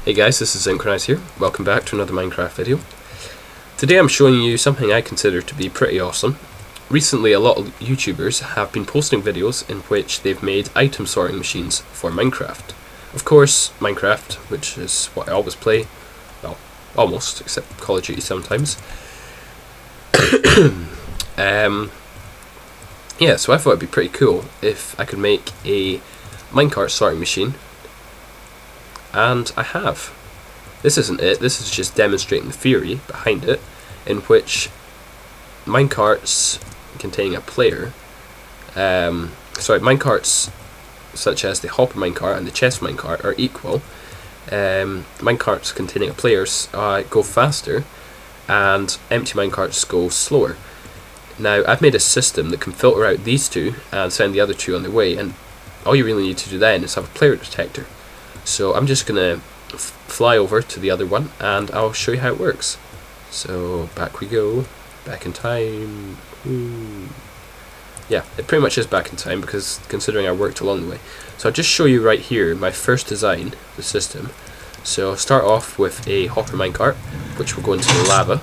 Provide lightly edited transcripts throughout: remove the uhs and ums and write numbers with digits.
Hey guys, this is Zynchronize here. Welcome back to another Minecraft video. Today I'm showing you something I consider to be pretty awesome. Recently a lot of YouTubers have been posting videos in which they've made item sorting machines for Minecraft. Of course, Minecraft, which is what I always play, well, almost, except Call of Duty sometimes. Yeah, so I thought it'd be pretty cool if I could make a minecart sorting machine. And I have. This isn't it, this is just demonstrating the theory behind it, in which minecarts containing a player, minecarts such as the hopper minecart and the chest minecart are equal. Minecarts containing a player go faster, and empty minecarts go slower. Now I've made a system that can filter out these two and send the other two on their way, and all you really need to do then is have a player detector. So I'm just going to fly over to the other one and I'll show you how it works. So back we go, back in time. Ooh. Yeah, it pretty much is back in time because considering I worked along the way. So I'll just show you right here my first design, the system. So I'll start off with a hopper minecart, which will go into the lava.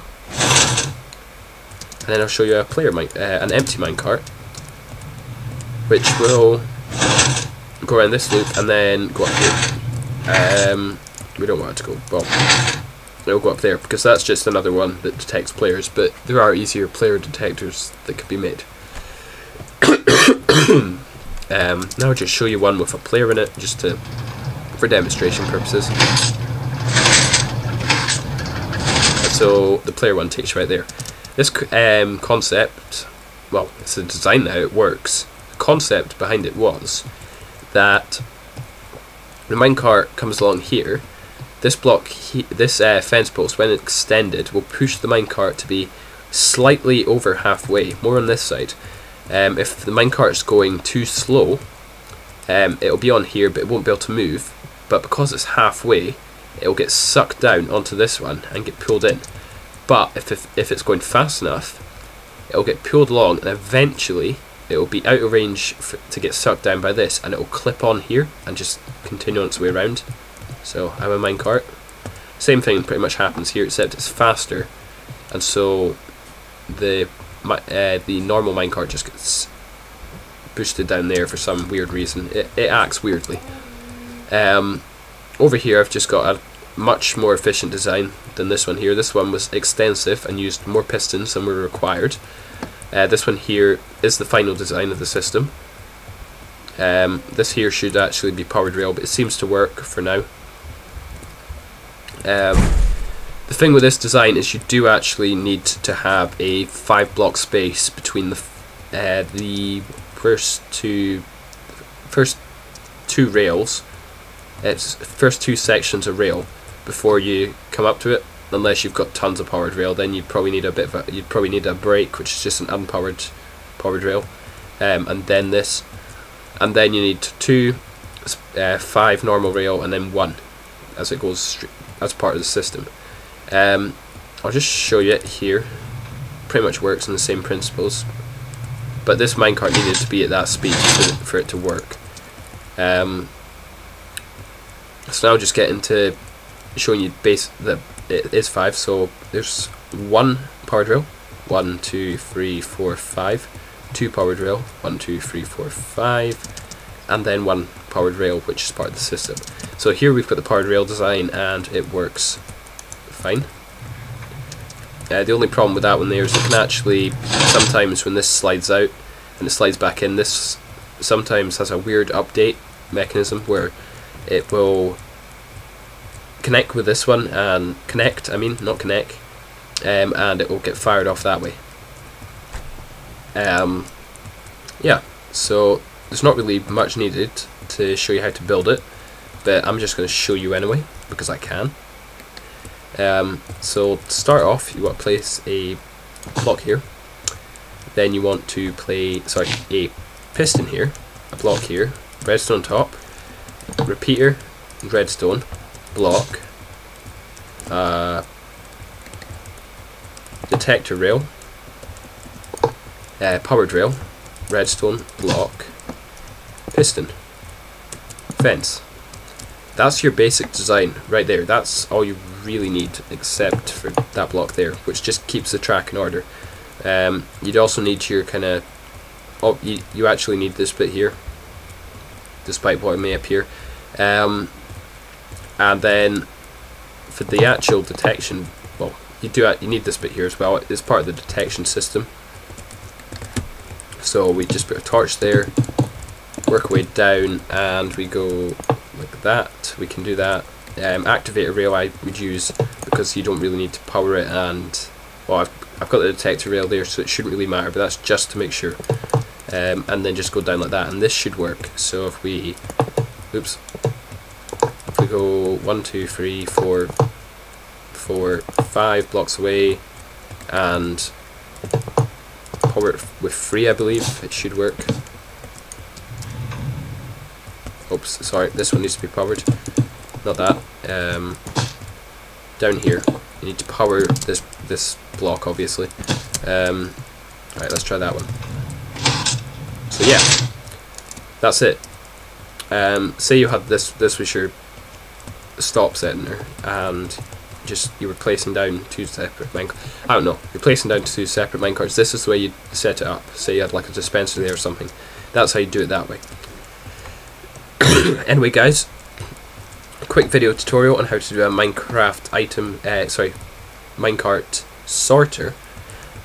And then I'll show you a player an empty minecart, which will go around this loop and then go up here. We don't want it to go, well, it'll go up there because that's just another one that detects players, but there are easier player detectors that could be made. Now I'll just show you one with a player in it, just for demonstration purposes. So the player one takes you right there. This concept, well, it's a design now, it works. The concept behind it was that the minecart comes along here. This block, this fence post, when extended, will push the minecart to be slightly over halfway, more on this side. If the minecart's going too slow, it'll be on here, but it won't be able to move. But because it's halfway, it'll get sucked down onto this one and get pulled in. But if it's going fast enough, it'll get pulled along, and eventually it will be out of range to get sucked down by this, and it will clip on here and just continue on its way around. So I have a minecart. Same thing pretty much happens here, except it's faster, and so the normal minecart just gets boosted down there for some weird reason. It acts weirdly. Over here I've just got a much more efficient design than this one here. This one was extensive and used more pistons than were required. This one here is the final design of the system. This here should actually be powered rail, but it seems to work for now. The thing with this design is you do actually need to have a 5-block space between the first two rails. It's first two sections of rail before you come up to it. Unless you've got tons of powered rail, then you'd probably need a break, which is just an unpowered rail, and then this, and then you need 5 normal rail, and then 1 as it goes as part of the system. I'll just show you it here. Pretty much works on the same principles, but this minecart needed to be at that speed for it to work. So now I'll just get into showing you that it is 5, so there's 1 powered rail, 1, 2, 3, 4, 5, 2 powered rail, 1, 2, 3, 4, 5, and then 1 powered rail, which is part of the system. So here we've got the powered rail design, and it works fine. The only problem with that one there is it can actually, sometimes when this slides out and it slides back in, this sometimes has a weird update mechanism where it will connect with this one and and it will get fired off that way. Yeah, so there's not really much needed to show you how to build it, but I'm just going to show you anyway because I can. So to start off, you want to place a block here, then you want to place a piston here, a block here, redstone top, repeater, redstone, block, detector rail, powered rail, redstone, block, piston, fence. that's your basic design right there. That's all you really need, except for that block there, which just keeps the track in order. You'd also need your kind of, oh, you actually need this bit here, despite what it may appear. And then for the actual detection, well, you need this bit here as well. It's part of the detection system. So we just put a torch there, work our way down, and we go like that. We can do that. Activator rail I would use because you don't really need to power it, and well, I've got the detector rail there, so it shouldn't really matter, but that's just to make sure. And then just go down like that, and this should work. So if we, oops, if we go 1, 2, 3, 4, 5 blocks away, and power it with 3, I believe it should work. Oops, sorry, this one needs to be powered, not that. Down here, you need to power this block, obviously. Right, let's try that one. So yeah, that's it. Say you had this was your stop setting there, and just you were placing down 2 separate minecarts. I don't know, you're placing down 2 separate minecarts. This is the way you set it up. Say you had like a dispenser there or something. That's how you do it that way. Anyway, guys, a quick video tutorial on how to do a Minecraft item, minecart sorter.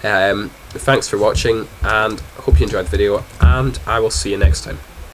Thanks for watching, and I hope you enjoyed the video, and I will see you next time.